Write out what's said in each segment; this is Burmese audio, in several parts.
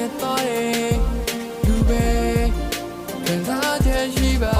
နဲ့သွားတယ်လူပဲခံစားချက်ရှိပါ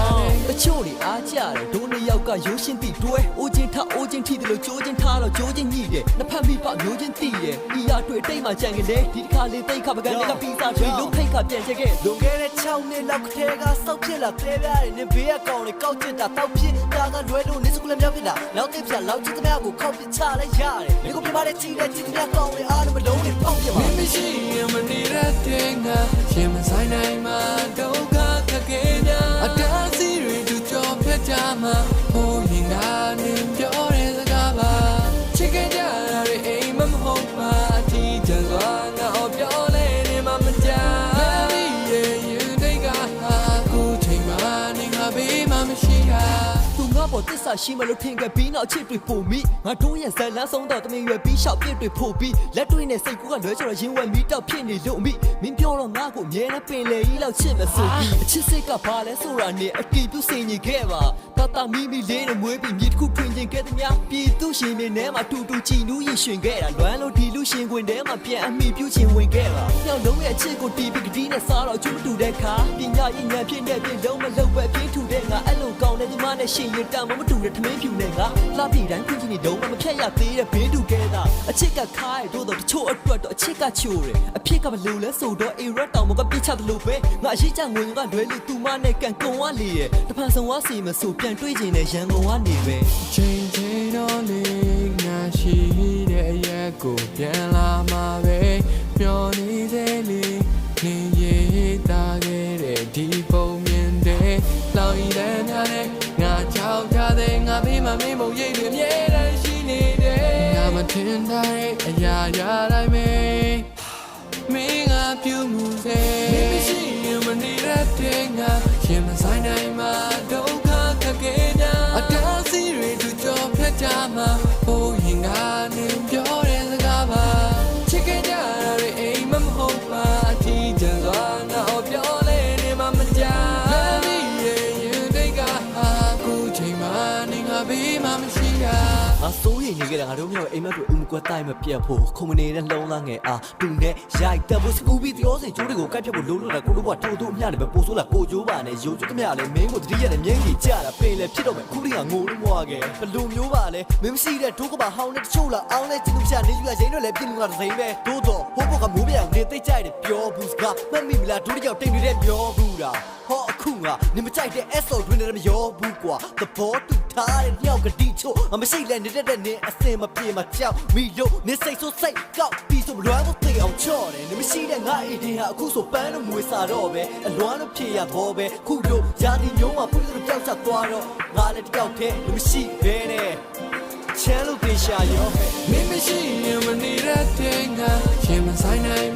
လေတချို့တွေအားကြတယ်ဒိုးနှစ်ယောက်ကရိုးရှင်းသိတွဲအိုးချင်းထအိုးချင်းထိတယ်လို့ကြိုးချင်းထားတော့ကြိုးချင်းညှိတယ်နှစ်ဖက်မိဖမျိုးချင်းသိတယ်ဤရတွေ့တိတ်မှကြံကြလေဒီတစ်ခါလေးတိတ်ခပကန်တွေကပီစာတွေလုံးခိတ်ခပြန်ချက်ခဲ့လွန်ခဲ့တဲ့6နှစ်လောက်ထဲကစောက်ဖြစ်လာသေးတယ်နင်ဘေးအကောင်တွေကောက်ကျစ်တာတောက်ဖြစ်တာကလွဲလို့နေစကူလည်းမြောက်ဖြစ်တာနောက်တစ်ပြက်လောက်ချစ်သမျှကိုခောက်ပစ်ချလိုက်ရတယ်ဒီကိုပြပါတဲ့ချီတဲ့ချစ်သမျှကောင်းတွေအားလုံးမလုံးနဲ့ပေါက်ပြပါမရှိရင်မနေရတဲ့ငါရှင်မဆိုင်နိုင်မှာဒုက္ခခက်ခဲညာအတားစီးတွေသူကြောဖြတ်ကြမှာဟိုရင်ငါနေပြောတဲ့စကားပါချစ်ခဲ့ကြတာတွေအိမ်မဟုတ်ပါအထီးကျန်စွာငါ့ပြောလဲနေမှမကြမေးရဲ့ရင်တိတ်ကကိုချိန်မှနေငါဘေးမှမရှိတာသူငါပေါ်တစ္ဆာရှိမလို့ထင်ခဲ့ပြီးနောက်အချစ်တွေပို့မိငါတို့ရဲ့ဇလန်းဆုံးတော့တမင်ရွယ်ပြီးရှောက်ပြစ်တွေပို့ပြီးလက်တွေနဲ့စိတ်ကူးကလွဲချတော့ရင်ဝဲမီတောက်ဖြစ်နေလို့မိမင်းပြောတော့ငါ့ကိုအမြဲတမ်းပင်လေကြီးလောက်ချစ်မဆိုပြီးအချစ်စိတ်ကဘာလဲဆိုတာနဲ့အတီးပြုစင်ကြီးခဲ့ပါတာမီမီလေးနဲ့မွေးပြီးမြေတစ်ခုထွင်ခြင်းခဲ့သမျှပြည်သူရှင်မြင်းထဲမှာတူတူကြည်နူးရင်ရှင်ခဲ့တာလွမ်းလို့ဒီလူရှင်ခွင်ထဲမှာပြန်အမိပြုခြင်းဝင်ခဲ့ပါညောင်လုံးရဲ့အချစ်ကိုတီးပြီးကတိနဲ့စားတော့ကျွတ်တူတဲ့ခါပညာရည်ဉာဏ်ဖြစ်တဲ့ပြင်လုံးမလုံးပဲပြင်းထူတဲ့ငါအဲ့လိုကောင်းတဲ့ဒီမနဲ့ရှင်ရင်တန်မမတူတဲ့ထမင်းဖြူနဲ့ငါလှပပြီးတိုင်းခွင့်ချင်းနေတော့မဖြတ်ရသေးတဲ့ဘေးတူခဲ့တာအချစ်ကခါရတို့တော့တချို့အတွက်တော့အချစ်ကချိုးတယ်အဖြစ်ကဘလို့လဲဆိုတော့အေရတ်တောင်မကပြစ်ချတယ်လို့ပဲငါအရှိချငွေကလွဲလို့သူမနဲ့ကန်ကုံဝလေရဲ့တဖန်ဆောင်ဝါစီမဆိုပြန်တွေးခြင်းနဲ့ရန်ကုန်ကနေပဲချိန်ချိန်တော့လေငါရှိတဲ့အရက်ကိုပြန်လာမှာပဲမျောနေသေးလေနေရတာခဲ့တဲ့ဒီပုံမြင်တဲ့လောင်ရည်တဲ့ညနဲ့ငါချောက်ကြတဲ့ငါဘေးမှာမင်းမုံရိပ်တွေအမြဲတမ်းရှိနေတယ်ငါမထင်တဲ့အရာရာတိုင်းပဲမင်းငါပြုမှုစေမင်းမရှိရင်မနေရတဲ့ငါရှင်မဆိုင်နိုင်မှာဒုက္ခခက်ခဲညာအတားစီးတွေသူကြောဖြတ်ကြမှာဟိုရင်ငါနေပြောတဲ့စကားပါချစ်ခဲ့ကြတာတွေအိမ်မဟုတ်ပါအထီးကျန်စွာငါ့ပြောလဲနေမှမကြမေးရဲ့ရင်တိတ်ကကိုချိန်မှနေငါဘေးမှမရှိတာငါစိုးရိမ်နေကြတာငါတို့မျိုးအိမ်မက်တွေအုံကွက်တိုင်းမပြတ်ဖို့ခုံမနေတဲ့လှုံးလာငယ်အားတူနဲ့ရိုက်တက်ဖို့စကူဘီပြောစင်ကျိုးတွေကိုကတ်ဖြတ်ဖို့လုံးလို့တာကိုတို့ကထိုးထိုးအမျှတွေပဲပို့ဆိုးလာကိုကျိုးပါနဲ့ရုပ်ကျသမျှလည်းမင်းကိုတတိယနဲ့မြင်းကြီးကြတာပင်လည်းဖြစ်တော့မယ်ခုတည်းကငိုလို့မွားခဲ့ဘလူမျိုးပါလဲမင်းမရှိတဲ့ဒုက္ခပါဟောင်းနဲ့တချို့လာအောင်းလဲကျင်းသူချနေယူရရင်တော့လည်းပြင်းလို့ကတစ်စိမ့်ပဲတိုးတော့ဟိုးဘောကမိုးပြောင်နေသိကြတယ်ပြောဘူးစကားမှတ်မိမလားဒုတိယတိတ်နေတဲ့ပြောဘူးတာဟောအခုငါနေမကြိုက်တဲ့ SO တွင်လည်းမရောဘူးကွာသဘောတူထားတဲ့ညောက်ကတိချို့အမရှိလဲနေတဲ့နေအစင်မပြေမကြောက်မိလို့နေစိတ်ဆိုးစိတ်ကောက်ပြီးဆိုမလွမ်းဖို့သိအောင်ချော့တယ်နေမရှိတဲ့ငါအီဒီဟာအခုဆိုပန်းတော့မွေးစားတော့ပဲအလွမ်းတော့ဖြေရဘောပဲခုတို့ယာတီမျိုးမှာပုလိတို့ပြောက်ချသွားတော့ငါလည်းတယောက်တည်းနေမရှိဘဲနဲ့ချဲလို့ပြေရှာရောမင်းမရှိရင်မနေရတဲ့ငါရှင်မဆိုင်နိုင်